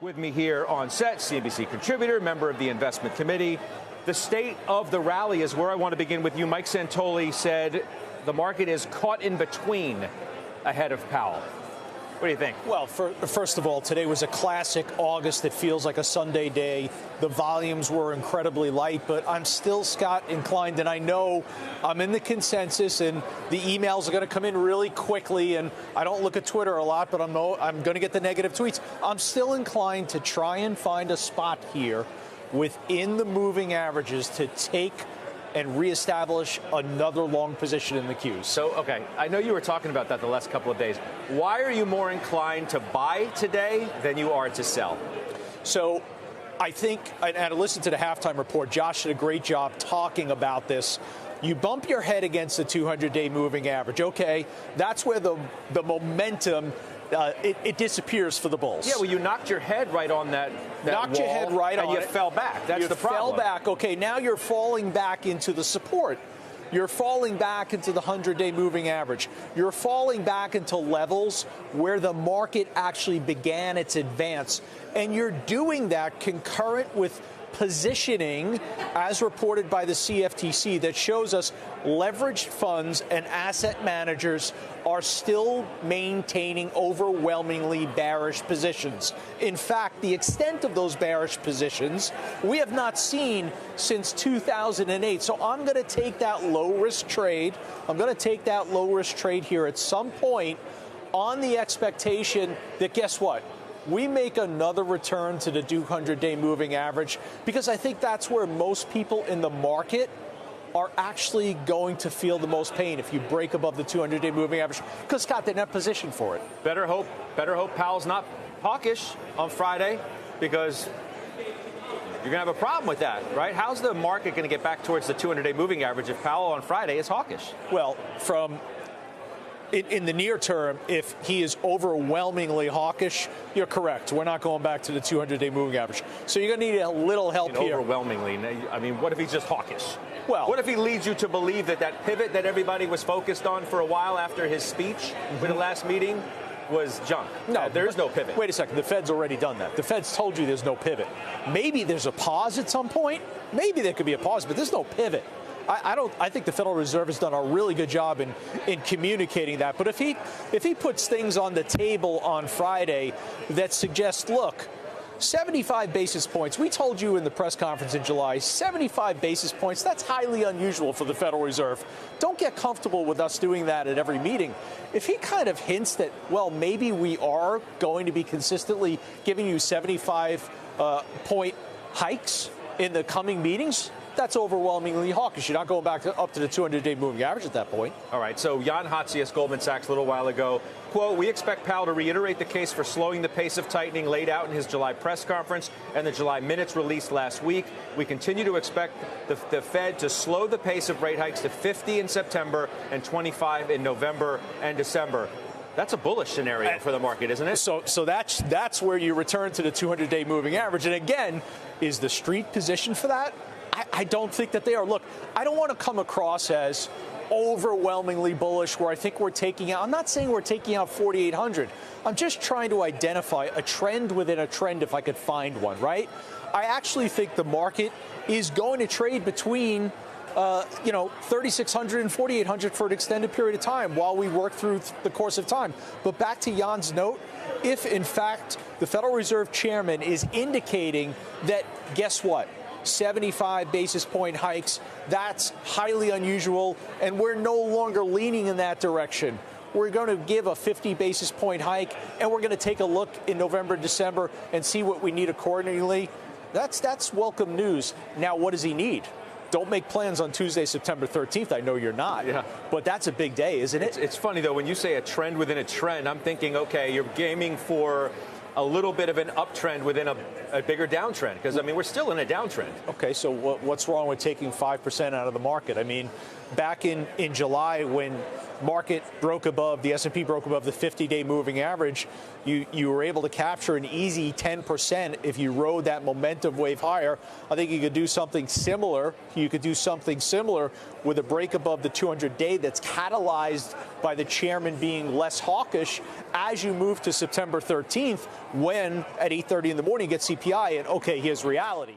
With me here on set, CNBC contributor, member of the investment committee. The state of the rally is where I want to begin with you. Mike Santoli said the market is caught in between ahead of Powell. What do you think? Well, first of all, today was a classic August that feels like a Sunday day. The volumes were incredibly light, but I'm still, Scott, inclined, and I know I'm in the consensus, and the emails are going to come in really quickly, and I don't look at Twitter a lot, but I'm going to get the negative tweets. I'm still inclined to try and find a spot here within the moving averages to take and reestablish another long position in the Qs. So, okay, I know you were talking about that the last couple of days. Why are you more inclined to buy today than you are to sell? So I think, and I listened to the halftime report, Josh did a great job talking about this. You bump your head against the 200-day moving average. Okay, that's where the momentum it disappears for the bulls. Yeah, well, you knocked your head right on that knocked wall, your head right and on you it. fell back. That's the problem. You fell back. Okay, now you're falling back into the support. You're falling back into the 100-day moving average. You're falling back into levels where the market actually began its advance. And you're doing that concurrent with positioning, as reported by the CFTC, that shows us leveraged funds and asset managers are still maintaining overwhelmingly bearish positions. In fact, the extent of those bearish positions we have not seen since 2008. So I'm going to take that low-risk trade. I'm going to take that low-risk trade here at some point on the expectation that, guess what? We make another return to the 200-day moving average, because I think that's where most people in the market are actually going to feel the most pain if you break above the 200-day moving average, because, Scott, they're not positioned for it. Better hope Powell's not hawkish on Friday, because you're going to have a problem with that, right? How's the market going to get back towards the 200-day moving average if Powell on Friday is hawkish? Well, in the near term, if he is overwhelmingly hawkish, you're correct. We're not going back to the 200-day moving average. So you're going to need a little help here. Overwhelmingly. I mean, what if he's just hawkish? Well, what if he leads you to believe that pivot that everybody was focused on for a while after his speech with the last meeting was junk? No, there is no pivot. Wait a second. The Fed's already done that. The Fed's told you there's no pivot. Maybe there's a pause at some point. Maybe there could be a pause, but there's no pivot. I think the Federal Reserve has done a really good job in communicating that. But if he puts things on the table on Friday that suggest, look, 75 basis points. We told you in the press conference in July, 75 basis points, that's highly unusual for the Federal Reserve. Don't get comfortable with us doing that at every meeting. If he kind of hints that, well, maybe we are going to be consistently giving you 75-point hikes in the coming meetings, that's overwhelmingly hawkish. You're not going back up to the 200-day moving average at that point. All right, so Jan Hatzius, Goldman Sachs, a little while ago, quote, "We expect Powell to reiterate the case for slowing the pace of tightening laid out in his July press conference and the July minutes released last week. We continue to expect the Fed to slow the pace of rate hikes to 50 in September and 25 in November and December." That's a bullish scenario for the market, isn't it? So that's where you return to the 200-day moving average. And again, is the street positioned for that? I don't think that they are. Look, I don't want to come across as overwhelmingly bullish where I think we're taking out. I'm not saying we're taking out 4,800. I'm just trying to identify a trend within a trend if I could find one, right? I actually think the market is going to trade between 3,600 and 4,800 for an extended period of time while we work through the course of time. But back to Jan's note, if in fact the Federal Reserve Chairman is indicating that, guess what? 75 basis point hikes, that's highly unusual, and we're no longer leaning in that direction. We're going to give a 50 basis point hike, and we're going to take a look in November, December, and see what we need accordingly. That's welcome news. Now, what does he need? Don't make plans on Tuesday, September 13th. I know you're not. Yeah. But that's a big day, isn't it? It's funny, though, when you say a trend within a trend, I'm thinking, okay, you're gaming for a little bit of an uptrend within a bigger downtrend, because, I mean, we're still in a downtrend. Okay, so what's wrong with taking 5% out of the market? I mean, back in July when market broke above, the S&P broke above the 50-day moving average, you were able to capture an easy 10% if you rode that momentum wave higher. I think you could do something similar. You could do something similar with a break above the 200-day that's catalyzed by the chairman being less hawkish as you move to September 13th, when at 8:30 in the morning you get CPI and, okay, here's reality.